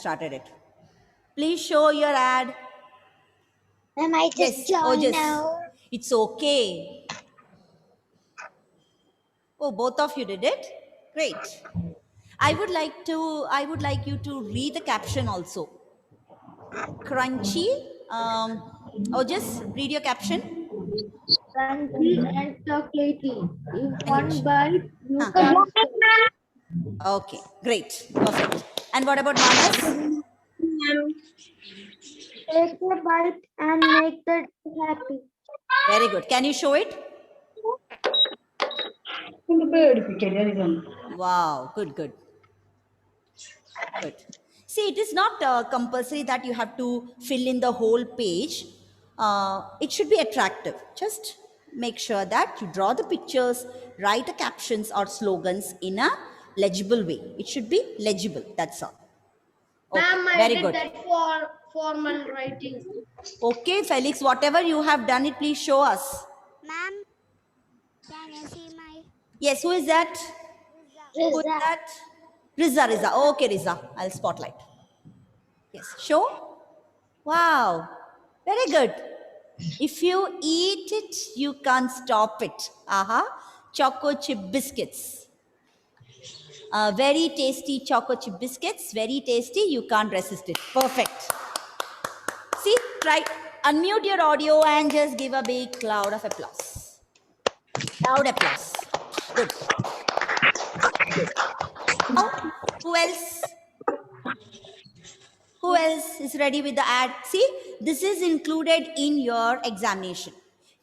started it. Please show your ad. Ma'am, I just joined now. It's okay. Oh, both of you did it? Great. I would like you to read the caption also. Crunchy. Just read your caption. Crunchy and chocolatey. In Language. one bite, you Huh. can't. Okay, great. Perfect. And what about Manas? Take a bite and make the happy. Very good. Can you show it? Wow, good, good. Good. See, it is not compulsory that you have to fill in the whole page. It should be attractive. Just make sure that you draw the pictures, write the captions or slogans in a legible way. It should be legible. That's all. Okay, Ma'am, I very did good. that for formal writing. Okay, Felix, whatever you have done it, please show us. Ma'am, can you see my Yes, who is that? Who is Riza. that? Riza. Okay, Riza. I'll spotlight. Yes, show. Wow, very good. If you eat it, you can't stop it. Choco chip biscuits. Very tasty choco chip biscuits. Very tasty. You can't resist it. Perfect. See, try. Unmute your audio and just give a big cloud of applause. Loud applause. Good. Good. Now, who else? Who else is ready with the ad? See, this is included in your examination.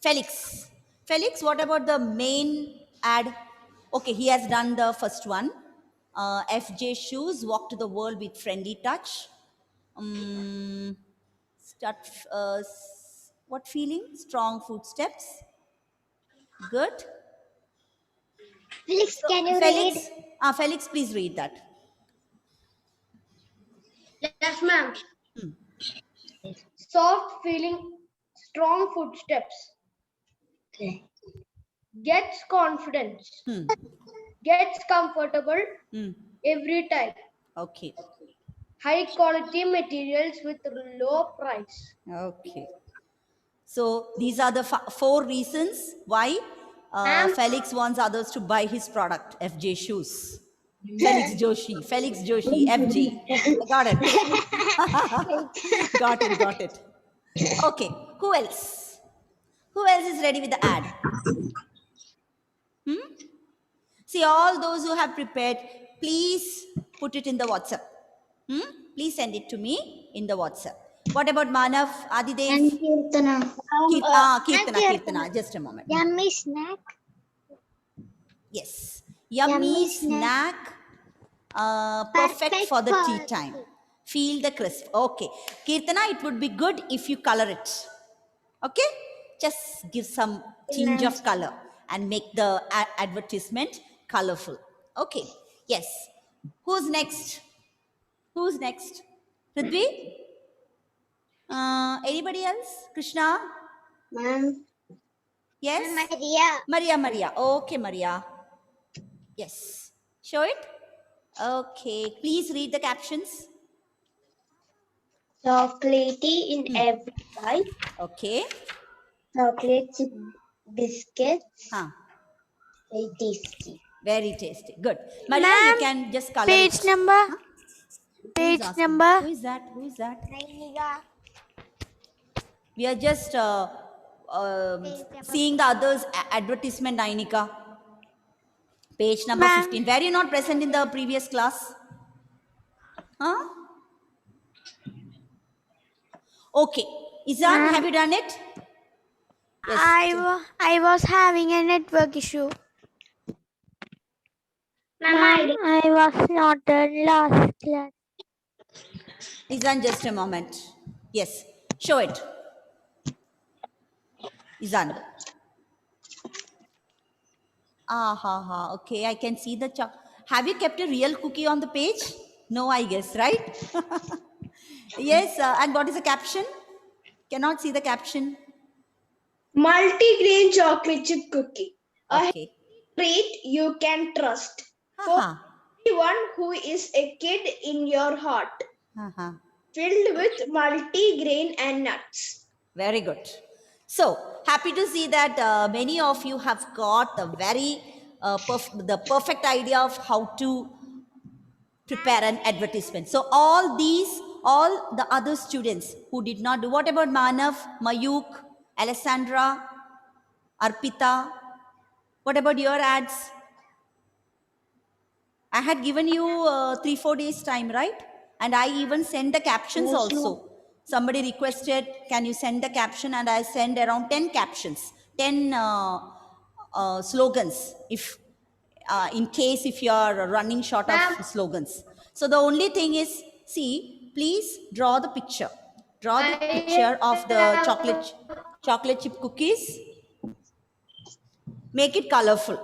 Felix. Felix, what about the main ad? Okay, he has done the first one. FJ Shoes, walk to the world with friendly touch. What feeling? Strong footsteps. Good. Felix, can you Felix, read? Felix, please read that. Yes, ma'am. Soft feeling, strong footsteps. Okay. Gets confidence. Gets comfortable every time. Okay. High quality materials with low price. Okay. So these are the 4 reasons why Felix wants others to buy his product, FJ Shoes. Felix Joshi, FJ. Got it. Got it. Okay, who else? Who else is ready with the ad? See, all those who have prepared, please put it in the WhatsApp. Please send it to me in the WhatsApp. What about Manav, Adidev? And Kirtana. Kirtana. Just a moment. Yummy snack. Yes. Yummy snack. Perfect for the tea time. Feel the crisp. Okay. Kirtana, it would be good if you color it. Okay? Just give some tinge of color and make the advertisement colorful. Okay. Yes. Who's next? Ridvi? Anybody else? Krishna? Ma'am. Yes? Maria. Maria. Okay, Maria. Yes. Show it. Okay. Please read the captions. Chocolatey in every bite. Okay. Chocolate chip biscuits. Very tasty. Very tasty. Good. Maria, you can just color page it. number? Page Who number? is that? We are just seeing the others' advertisement, Nainika. Page number 15. Were you not present in the previous class? Okay. Izan, have you done it? Yes. I was having a network issue. Ma'am, I was not in last class. Izan, just a moment. Yes. Show it. Izan. Okay, I can see the Have you kept a real cookie on the page? No, I guess, right? Yes, and what is the caption? Cannot see the caption. Multi-grain chocolate chip cookie. Okay. A treat you can trust. For everyone who is a kid in your heart. Uh-huh. Filled with multi-grain and nuts. Very good. So happy to see that many of you have got the very the perfect idea of how to prepare an advertisement. So all the other students who did not do, what about Manav, Mayuk, Alessandra, Arpita? What about your ads? I had given you 3-4 days time, right? And I even sent the captions Yes, ma'am. also. Somebody requested, can you send the caption? And I send around 10 captions, 10 slogans, if in case if you are running short of Ma'am. slogans. So the only thing is, see, please draw the picture. Draw the picture of the chocolate chip cookies. Make it colorful.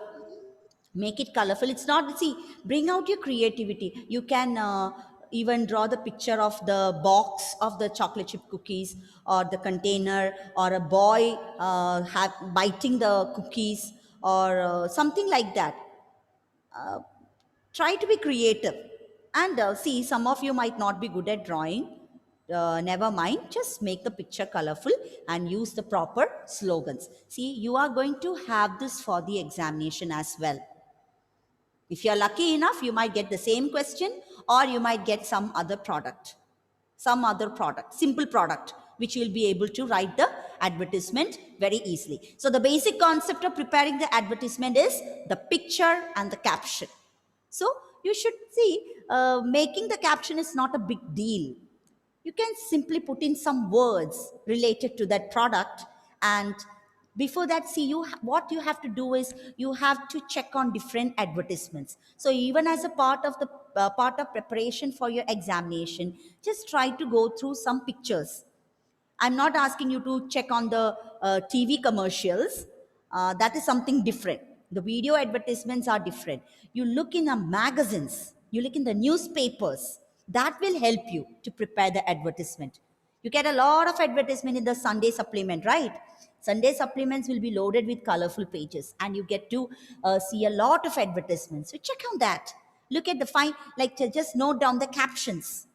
Make it colorful. It's not, see, bring out your creativity. You can even draw the picture of the box of the chocolate chip cookies, or the container, or a boy biting the cookies, or something like that. Try to be creative. And see, some of you might not be good at drawing. Never mind, just make the picture colorful and use the proper slogans. See, you are going to have this for the examination as well. If you're lucky enough, you might get the same question, or you might get some other product, simple product, which you'll be able to write the advertisement very easily. So the basic concept of preparing the advertisement is the picture and the caption. So you should see, making the caption is not a big deal. You can simply put in some words related to that product, and before that, see, what you have to do is you have to check on different advertisements. So even as a part of the part of preparation for your examination, just try to go through some pictures. I'm not asking you to check on the TV commercials. That is something different. The video advertisements are different. You look in the magazines, you look in the newspapers. That will help you to prepare the advertisement. You get a lot of advertisement in the Sunday supplement, right? Sunday supplements will be loaded with colorful pages, and you get to see a lot of advertisements. So check on that. Look at the fine, like just note down the captions.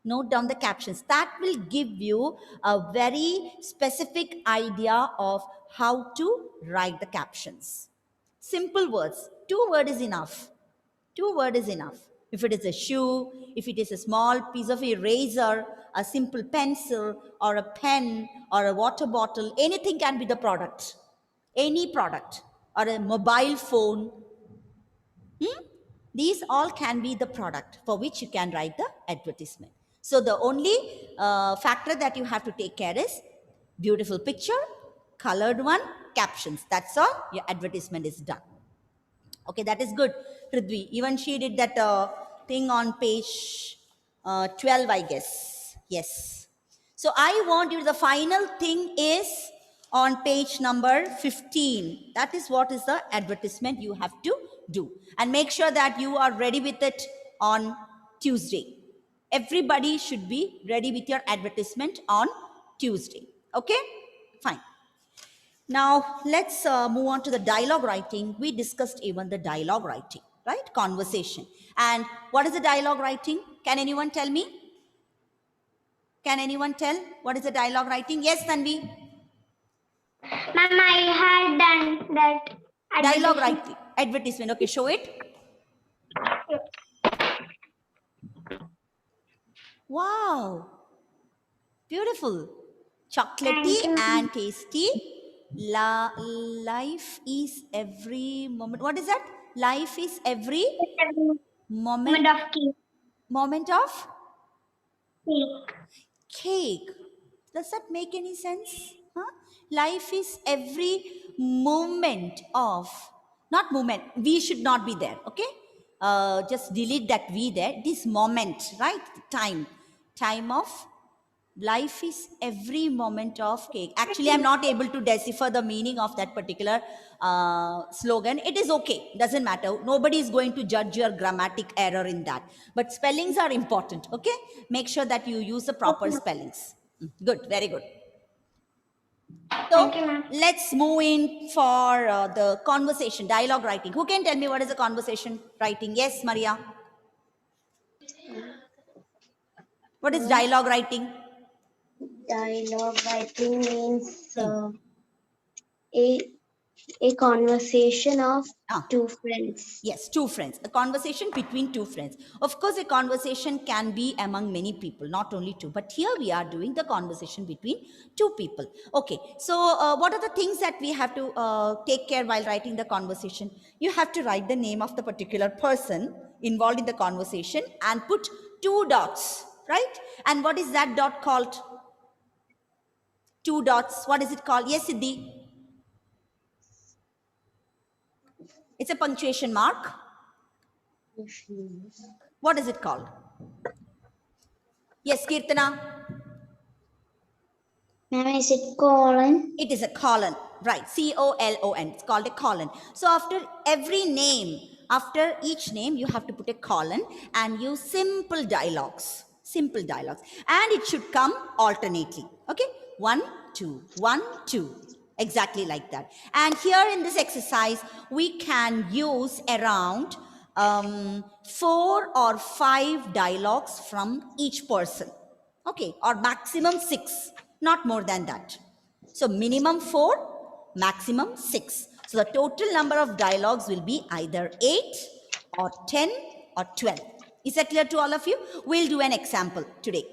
Note down the captions. That will give you a very specific idea of how to write the captions. Simple words. 2 words is enough. 2 words is enough. If it is a shoe, if it is a small piece of eraser, a simple pencil, or a pen, or a water bottle, anything can be the product. Any product, or a mobile phone. These all can be the product for which you can write the advertisement. So the only factor that you have to take care is beautiful picture, colored one, captions. That's all. Your advertisement is done. Okay, that is good. Prithvi, even she did that thing on page 12, I guess. Yes. So I want you, the final thing is on page number 15. That is what is the advertisement you have to do. And make sure that you are ready with it on Tuesday. Everybody should be ready with your advertisement on Tuesday. Okay? Fine. Now, let's move on to the dialogue writing. We discussed even the dialogue writing, right? Conversation. And what is the dialogue writing? Can anyone tell me? Can anyone tell what is the dialogue writing? Yes, Tanvi. Ma'am, I had done that. Dialogue writing. Advertisement. Okay, show it. Wow. Beautiful. Chocolatey and tasty. Life is every moment. What is that? Life is every moment. of cake. Moment of cake. Does that make any sense? Huh? Life is every moment of, not moment. We should not be there. Okay. Just delete that we there. This moment, right? Time of. Life is every moment of cake. Actually, I'm not able to decipher the meaning of that particular slogan. It is okay. Doesn't matter. Nobody is going to judge your grammatic error in that. But spellings are important. Okay. Make sure that you use the proper spellings. Good. Very good. So let's move in for the conversation, dialogue writing. Who can tell me what is the conversation writing? Yes, Maria. What is dialogue writing? Dialogue writing means a conversation of Ah. two friends. Yes, two friends. A conversation between two friends. Of course, a conversation can be among many people, not only two. But here we are doing the conversation between two people. Okay, so what are the things that we have to take care while writing the conversation? You have to write the name of the particular person involved in the conversation and put two dots, right? And what is that dot called? Two dots. What is it called? Yes, Siddhi. It's a punctuation mark. What is it called? Yes, Kirtana. Ma'am, is it colon? It is a colon, right? COLON. It's called a colon. So after every name, after each name, you have to put a colon and use simple dialogues. Simple dialogues. And it should come alternately. Okay? 1, 2, 1, 2. Exactly like that. And here in this exercise, we can use around 4 or 5 dialogues from each person. Okay? Or maximum 6. Not more than that. So minimum 4, maximum 6. So the total number of dialogues will be either 8 or 10 or 12. Is that clear to all of you? We'll do an example today.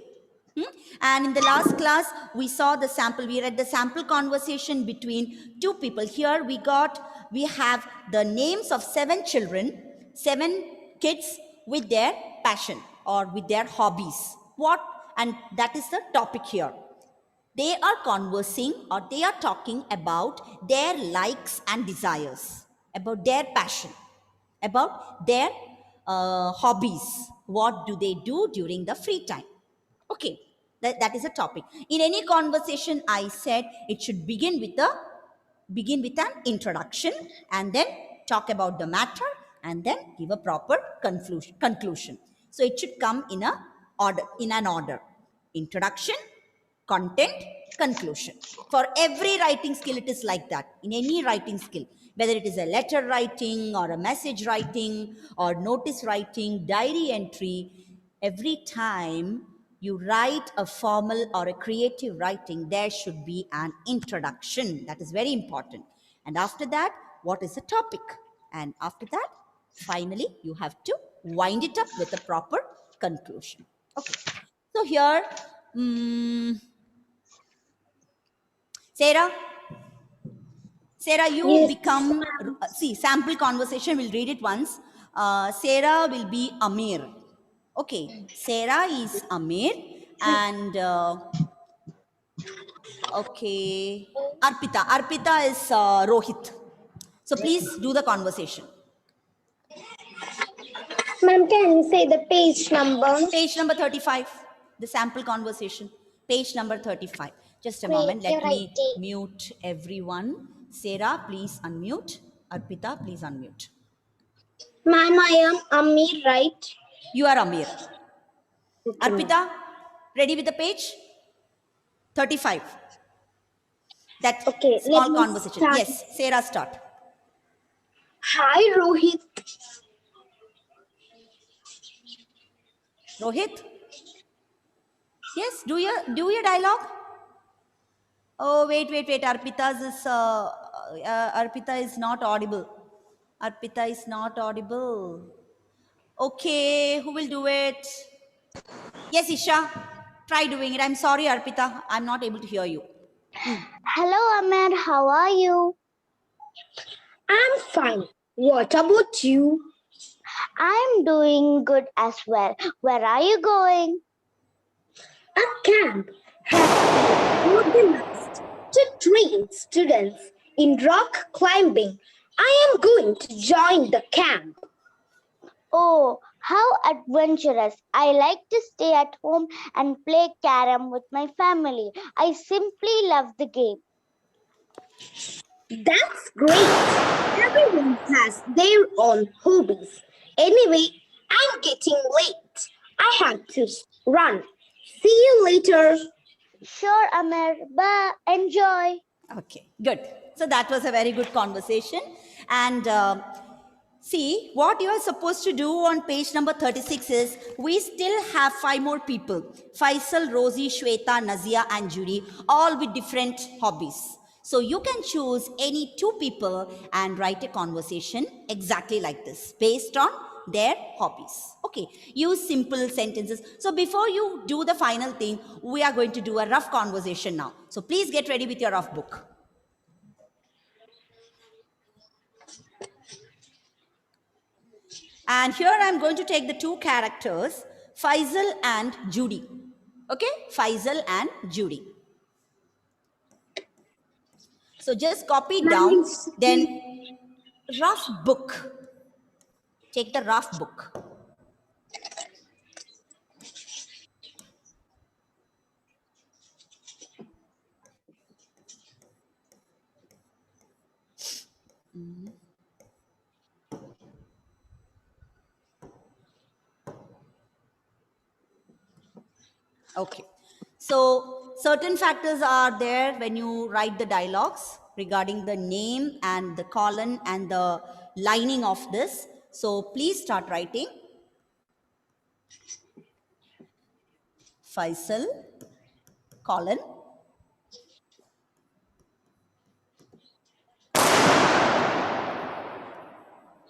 And in the last class, we saw the sample. We read the sample conversation between two people. Here we have the names of 7 children, 7 kids with their passion or with their hobbies. What? And that is the topic here. They are conversing or they are talking about their likes and desires, about their passion, about their hobbies. What do they do during the free time? Okay, that is a topic. In any conversation, I said it should begin with an introduction and then talk about the matter and then give a proper conclusion. So it should come in an order. Introduction, content, conclusion. For every writing skill, it is like that. In any writing skill, whether it is a letter writing or a message writing or notice writing, diary entry, every time you write a formal or a creative writing, there should be an introduction. That is very important. And after that, what is the topic? And after that, finally, you have to wind it up with a proper conclusion. Okay. So here, Sarah, you Yes, become, see, sample conversation, we'll read it once. Sarah will be Amir. Okay, Sarah is Amir and, okay, Arpita is Rohit. So please do the conversation. Ma'am, can you say the page number? Page number 35, the sample conversation. Page number 35. Just a moment, let me mute everyone. Sarah, please unmute. Arpita, please unmute. Ma'am, I am Amir, right? You are Amir. Arpita, ready with the page? 35. That Okay, small let me conversation. start. Yes, Sarah, start. Hi, Rohit. Rohit? Yes, do your dialogue. Oh, wait. Arpita is not audible. Arpita is not audible. Okay, who will do it? Yes, Isha, try doing it. I'm sorry, Arpita. I'm not able to hear you. Hello, Amir. How are you? I'm fine. What about you? I'm doing good as well. Where are you going? A camp has been organized to train students in rock climbing. I am going to join the camp. Oh, how adventurous. I like to stay at home and play carom with my family. I simply love the game. That's great. Everyone has their own hobbies. Anyway, I'm getting late. I have to run. See you later. Sure, Amir. Bye. Enjoy. Okay, good. So that was a very good conversation. And See, what you are supposed to do on page number 36 is, we still have 5 more people. Faisal, Rosie, Shweta, Nazia and Judy, all with different hobbies. So you can choose any 2 people and write a conversation exactly like this, based on their hobbies. Okay, use simple sentences. So before you do the final thing, we are going to do a rough conversation now. So please get ready with your rough book. And here I'm going to take the 2 characters, Faisal and Judy. Okay, Faisal and Judy. So just copy it down, then rough book. Take the rough book. Okay. So certain factors are there when you write the dialogues regarding the name and the colon and the lining of this. So please start writing. Faisal, colon.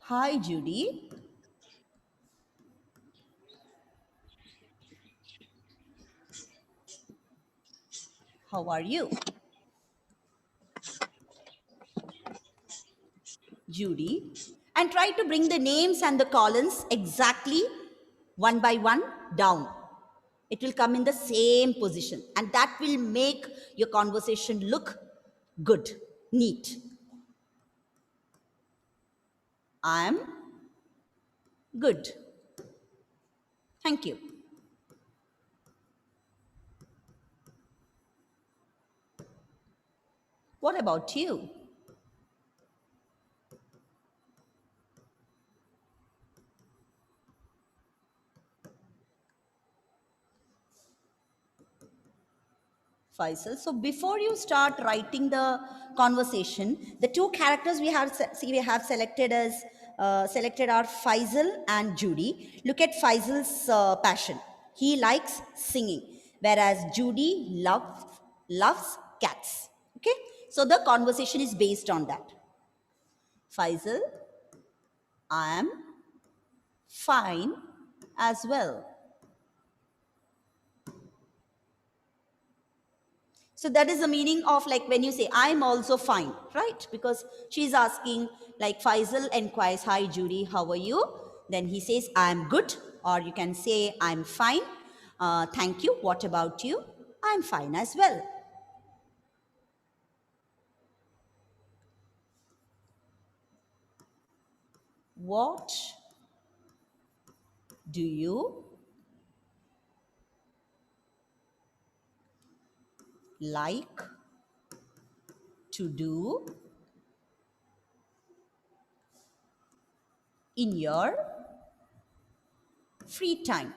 Hi, Judy. How are you? Judy, and try to bring the names and the columns exactly one by one down. It will come in the same position, and that will make your conversation look good, neat. I'm good. Thank you. What about you? Faisal. So before you start writing the conversation, the 2 characters we have selected as selected are Faisal and Judy. Look at Faisal's passion. He likes singing, whereas Judy loves cats. Okay, so the conversation is based on that. Faisal, I am fine as well. So that is the meaning of, like, when you say, I'm also fine, right? Because she's asking, like, Faisal inquires, hi, Judy, how are you? Then he says, I'm good. Or you can say, I'm fine. Thank you. What about you? I'm fine as well. What do you like to do in your free time?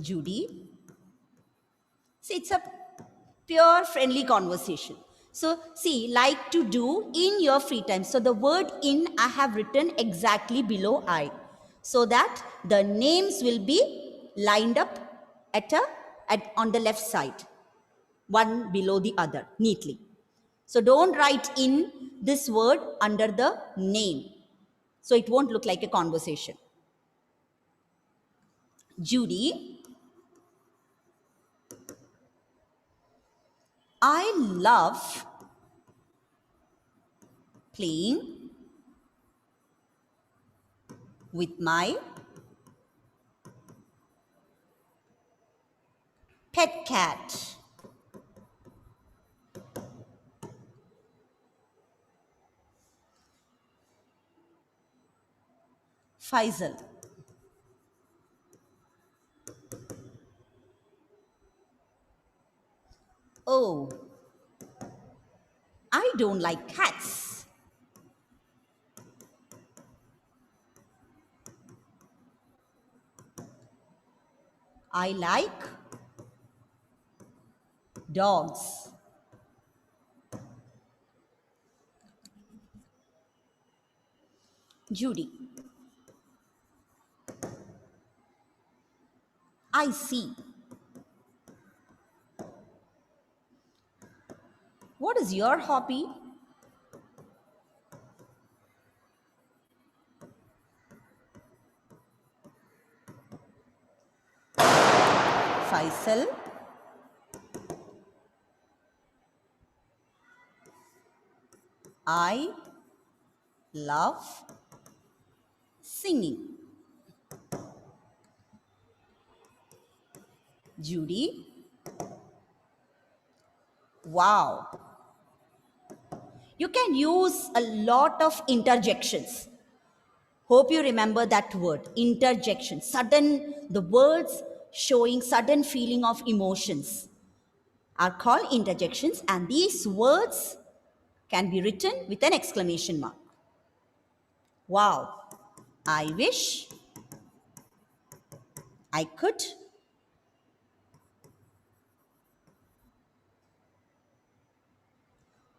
Judy. See, it's a pure friendly conversation. So see, like to do in your free time. So the word in I have written exactly below I, so that the names will be lined up on the left side, one below the other, neatly. So don't write in this word under the name, so it won't look like a conversation. Judy, I love playing with my pet cat. Faisal. Oh, I don't like cats. I like dogs. Judy. I see. What is your hobby? Faisal. I love singing. Judy. Wow. You can use a lot of interjections. Hope you remember that word, interjection. Sudden, the words showing sudden feeling of emotions are called interjections, and these words can be written with an exclamation mark. Wow. I wish I could.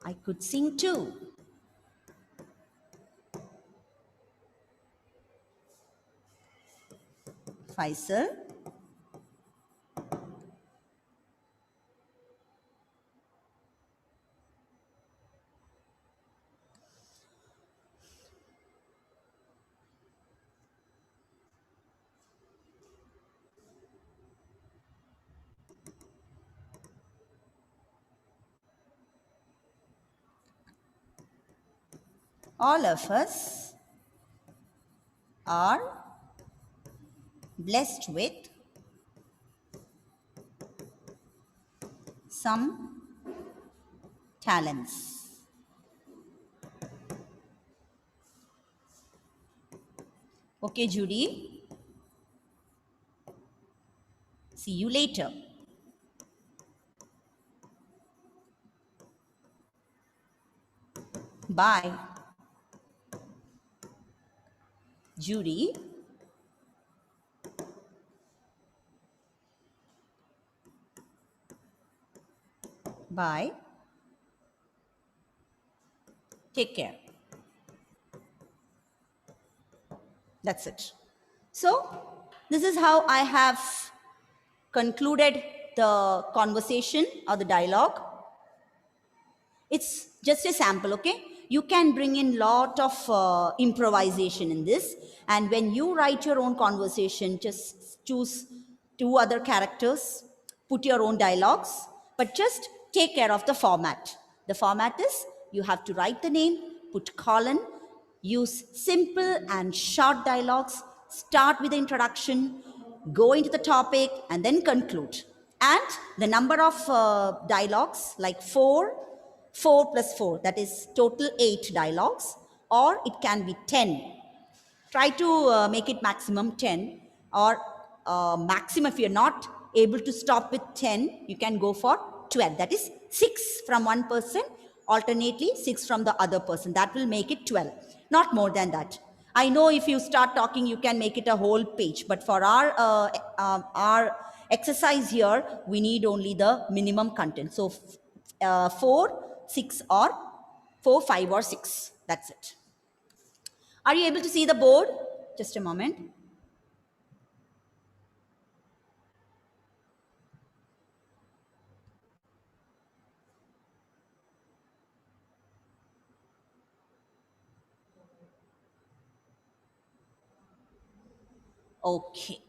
I could sing too. Faisal. All of us are blessed with some talents. Okay, Judy. See you later. Bye. Judy. Bye. Take care. That's it. So, this is how I have concluded the conversation or the dialogue. It's just a sample, okay? You can bring in lot of improvisation in this, and when you write your own conversation, just choose 2 other characters, put your own dialogues, but just take care of the format. The format is you have to write the name, put colon, use simple and short dialogues, start with the introduction, go into the topic, and then conclude. And the number of dialogues, like 4 plus 4, that is total 8 dialogues, or it can be 10. Try to make it maximum 10, or maximum, if you're not able to stop with 10, you can go for 12. That is 6 from one person, alternately 6 from the other person. That will make it 12, not more than that. I know if you start talking, you can make it a whole page, but for our exercise here, we need only the minimum content. So 4, 6, or 4, 5, or 6. That's it. Are you able to see the board? Just a moment. Okay.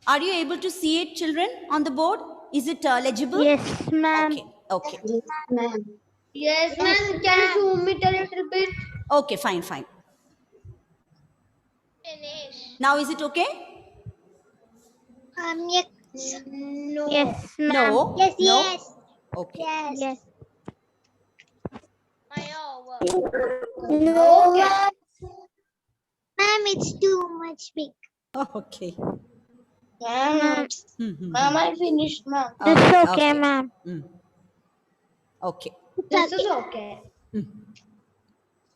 Are you able to see it, children, on the board? Is it legible? Yes, ma'am. Okay. Okay. Yes, ma'am. Yes, ma'am. Can you zoom it a little bit? Okay, fine, fine. Now is it okay? Yes. No. Yes, ma'am. No. Yes, No? yes. Okay. Yes. Yes. No. Okay. Ma'am, it's too much big. Okay. Ma'am, Hmm, hmm, ma'am, I finished, ma'am. It's okay, ma'am. Hmm. Okay. This is okay.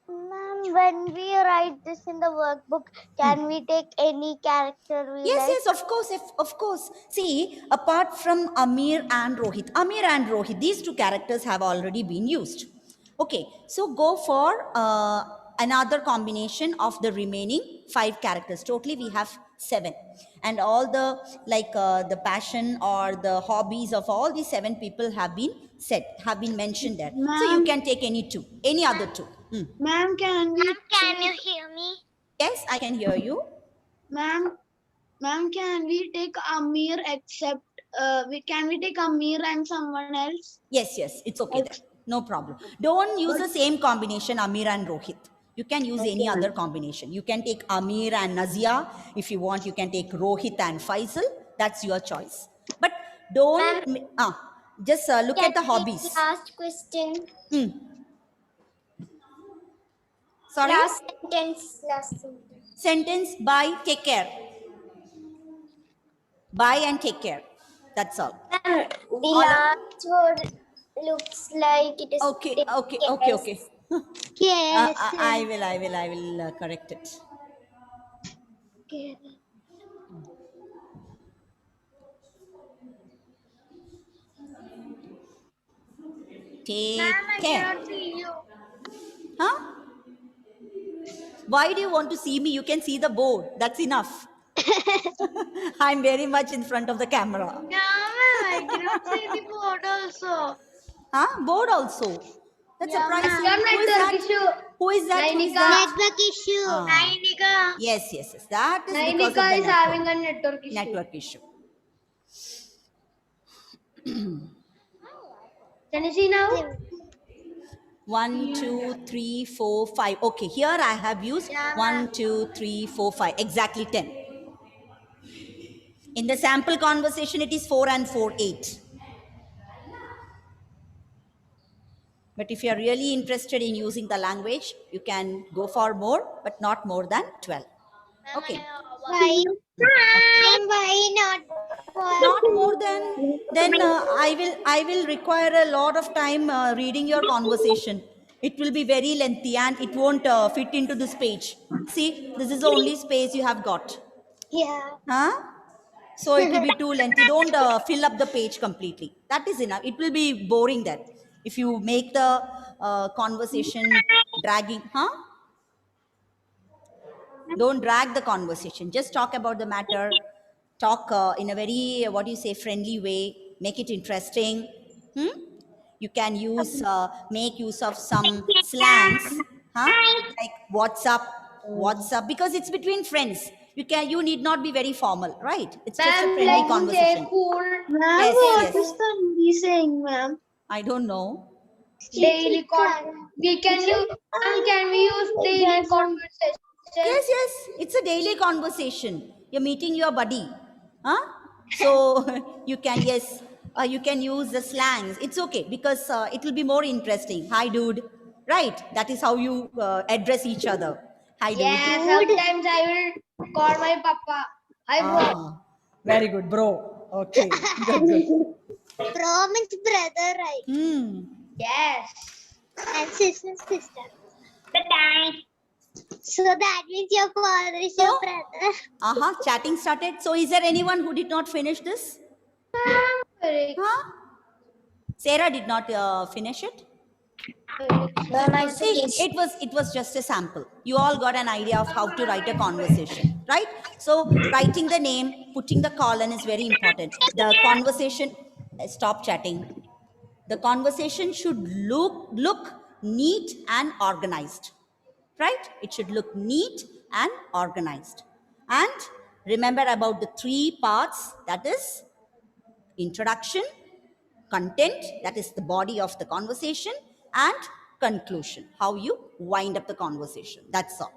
Ma'am, when we write this in the workbook, can we take any character we Yes, like? yes, of course, of course. See, apart from Amir and Rohit, these two characters have already been used. Okay, so go for another combination of the remaining 5 characters. Totally, we have 7, and all the the passion or the hobbies of all these 7 people have been said, have been mentioned there. So you Ma'am, can take any other two. Hmm. ma'am, can we Can you hear me? Yes, I can hear you. ma'am, ma'am, can we take Amir except can we take Amir and someone else? Yes, yes, it's okay then. No problem. Don't use the same combination, Amir and Rohit. You can use any other combination. You can take Amir and Nazia. If you want, you can take Rohit and Faisal. That's your choice. But don't, just look at the hobbies. Last question. Hmm. Sorry? Last sentence. Last sentence. Sentence, bye, take care. Bye and take care. That's all. The All last word looks like it is. Okay, okay. Yes. I will correct it. Take care. see you. Huh? Why do you want to see me? You can see the board. That's enough. I'm very much in front of the camera. Yeah, I cannot see the board also. Huh? Board also. That's surprising. Some Who is network that? issue. Who is that? Who is Nainika. that? Network issue. Ah. Nainika. Yes. That is because of Nainika the is having a network issue. network issue. Can you see now? 1, 2, 3, 4, 5. Okay, here I have used 1, 2, 3, 4, 5. Exactly 10. In the sample conversation, it is 4 and 4, 8. But if you are really interested in using the language, you can go for more, but not more than 12. Okay. Why? Why not? Not more than, then I will require a lot of time reading your conversation. It will be very lengthy and it won't fit into this page. See, this is the only space you have got. Yeah. Huh? So it will be too lengthy. Don't fill up the page completely. That is enough. It will be boring then. If you make the conversation dragging, huh? Don't drag the conversation. Just talk about the matter. Talk in a very, what do you say, friendly way. Make it interesting. You can use, make use of some slangs, huh? Like WhatsApp, because it's between friends. You need not be very formal, right? It's just a Ma'am, friendly like conversation. stay cool. Ma'am, Yes, what yes. is the Hindi saying, ma'am? I don't know. Daily we can use. Can we use daily conversation? Yes, it's a daily conversation. You're meeting your buddy, huh? So you can you can use the slangs. It's okay because it will be more interesting. Hi, dude. Right? That is how you address each other. Hi, dude. Yeah, sometimes I will call my papa. Hi, bro. Ah, very good, bro. Okay, good. Bro means brother, right? Yes. And sister. So that means your father is your brother. Chatting started. So is there anyone who did not finish this? Very Huh? Sarah did not finish it. See, it was just a sample. You all got an idea of how to write a conversation, right? So writing the name, putting the colon is very important. The conversation, stop chatting. The conversation should look neat and organized, right? It should look neat and organized. And remember about the 3 parts, that is introduction, content, that is the body of the conversation, and conclusion, how you wind up the conversation. That's all.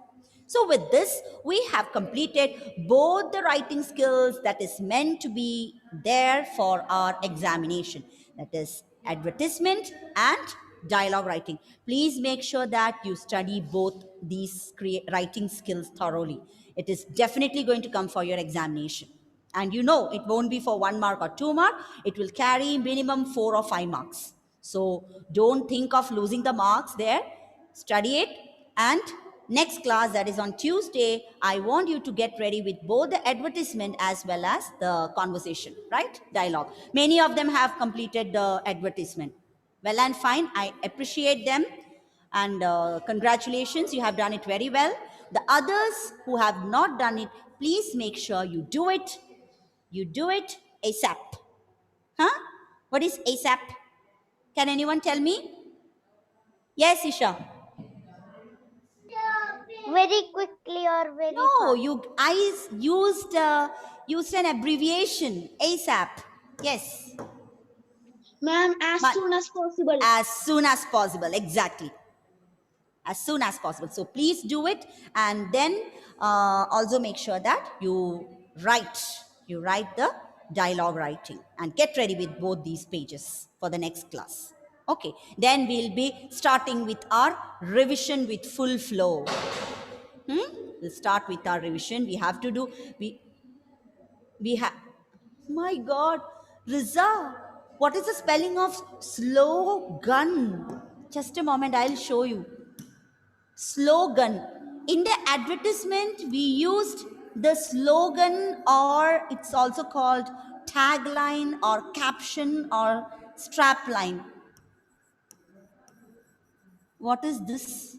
So with this, we have completed both the writing skills that is meant to be there for our examination, that is advertisement and dialogue writing. Please make sure that you study both these writing skills thoroughly. It is definitely going to come for your examination. And you know, it won't be for 1 mark or 2 mark. It will carry minimum 4 or 5 marks. So don't think of losing the marks there. Study it, and next class, that is on Tuesday, I want you to get ready with both the advertisement as well as the conversation, right? Dialogue. Many of them have completed the advertisement. Well and fine. I appreciate them, and congratulations, you have done it very well. The others who have not done it, please make sure you do it. You do it ASAP. Huh? What is ASAP? Can anyone tell me? Yes, Isha. Very quickly or very No, fast? used an abbreviation, ASAP. Yes, Ma'am, as but soon as possible. as soon as possible. Exactly, as soon as possible. So please do it, and then also make sure that you write the dialogue writing, and get ready with both these pages for the next class. Okay, then we'll be starting with our revision with full flow. We'll start with our revision. We have to do, we have, my God, Riza, what is the spelling of slogan? Just a moment, I'll show you. Slogan. In the advertisement, we used the slogan, or it's also called tagline or caption or strapline. What is this?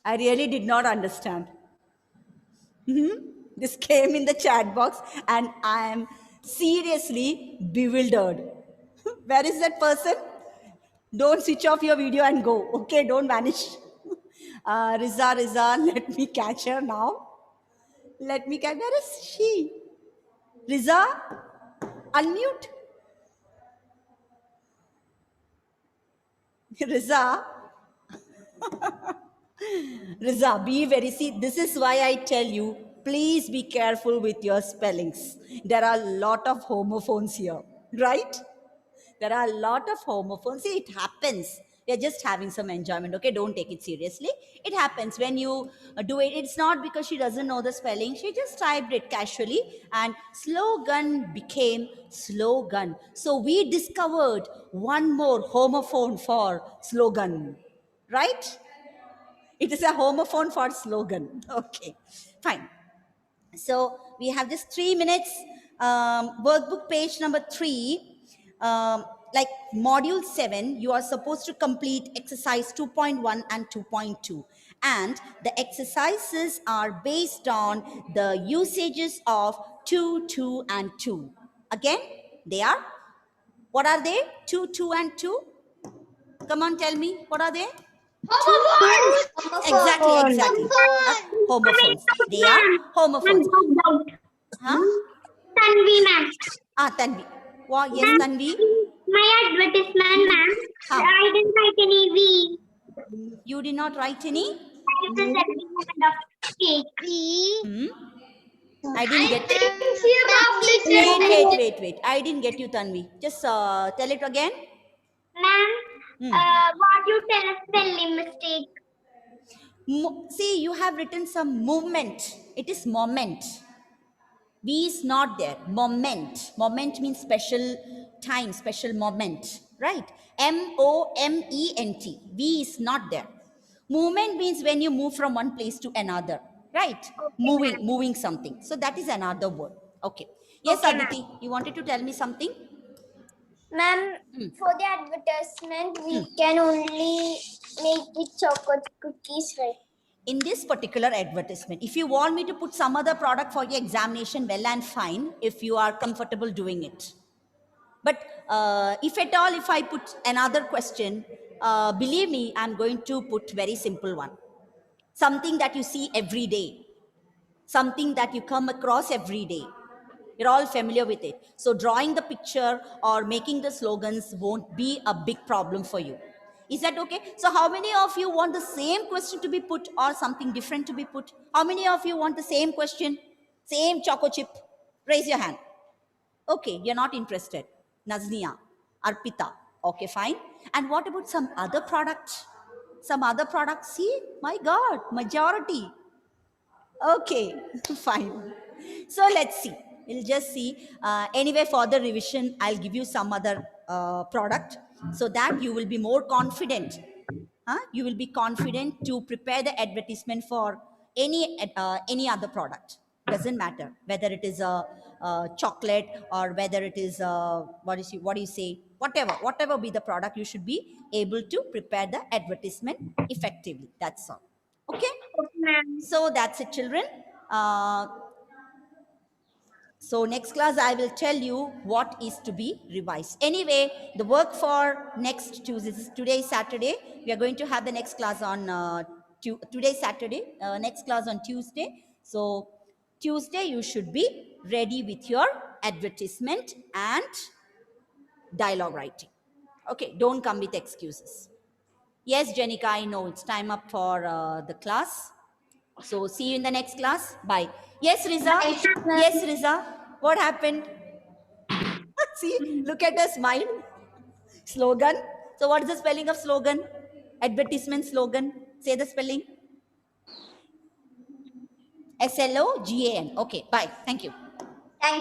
I really did not understand. This came in the chat box, and I am seriously bewildered. Where is that person? Don't switch off your video and go. Okay, don't vanish. Riza, let me catch her now. Let me catch. Where is she? Riza, unmute. Riza. Riza, be very, see, this is why I tell you, please be careful with your spellings. There are a lot of homophones here, right? There are a lot of homophones. See, it happens. We are just having some enjoyment, okay? Don't take it seriously. It happens when you do it. It's not because she doesn't know the spelling. She just typed it casually, and slogan became slogan. So we discovered one more homophone for slogan, right? It is a homophone for slogan. Okay, fine. So we have just 3 minutes. Workbook page number 3. Like module 7, you are supposed to complete exercise 2.1 and 2.2. And the exercises are based on the usages of 2, 2, and 2. Again, they are, what are they? 2, 2, and 2? Come on, tell me, what are they? Exactly. Homophones. They are homophones. Huh? Tanvi ma'am. Tanvi. Wow, yes, Tanvi. My advertisement ma'am. Huh. I didn't write any V. You did not write any? It's a segment of cake. I didn't get it. Wait. I didn't get you, Tanvi. Just tell it again. Ma'am, what you tell us spelling mistake? See, you have written some movement. It is moment. V is not there. Moment. Moment means special time, special moment. Right? moment. V is not there. Movement means when you move from one place to another. Right? Okay, moving something. So that is another word. Okay. Yes, Okay, Aditi, you wanted to tell me something? Ma'am, for the advertisement, we can only make it chocolate cookies, right? In this particular advertisement, if you want me to put some other product for your examination, well and fine, if you are comfortable doing it. But if at all, if I put another question, believe me, I'm going to put very simple one. Something that you see every day. Something that you come across every day. You're all familiar with it. So drawing the picture or making the slogans won't be a big problem for you. Is that okay? So how many of you want the same question to be put or something different to be put? How many of you want the same question? Same choco chip? Raise your hand. Okay, you're not interested. Naznia, Arpita. Okay, fine. And what about some other product? Some other product? See, my God, majority. Okay, fine. So let's see. We'll just see. Anyway, for the revision, I'll give you some other product so that you will be more confident. You will be confident to prepare the advertisement for any other product. Doesn't matter whether it is a chocolate or whether it is what do you say, whatever be the product, you should be able to prepare the advertisement effectively. That's all. Okay. So that's it, children. uh, so next class, I will tell you what is to be revised. Anyway, the work for next Tuesday, this is today Saturday. We are going to have the next class on today Saturday, next class on Tuesday. So Tuesday, you should be ready with your advertisement and dialogue writing. Okay, don't come with excuses. Yes, Jenica, I know it's time up for the class. So see you in the next class. Bye. Yes, Riza. Yes, Riza. What happened? See, look at her smile. Slogan. So what is the spelling of slogan? Advertisement slogan. Say the spelling. SLOGAN. Okay, bye. Thank you.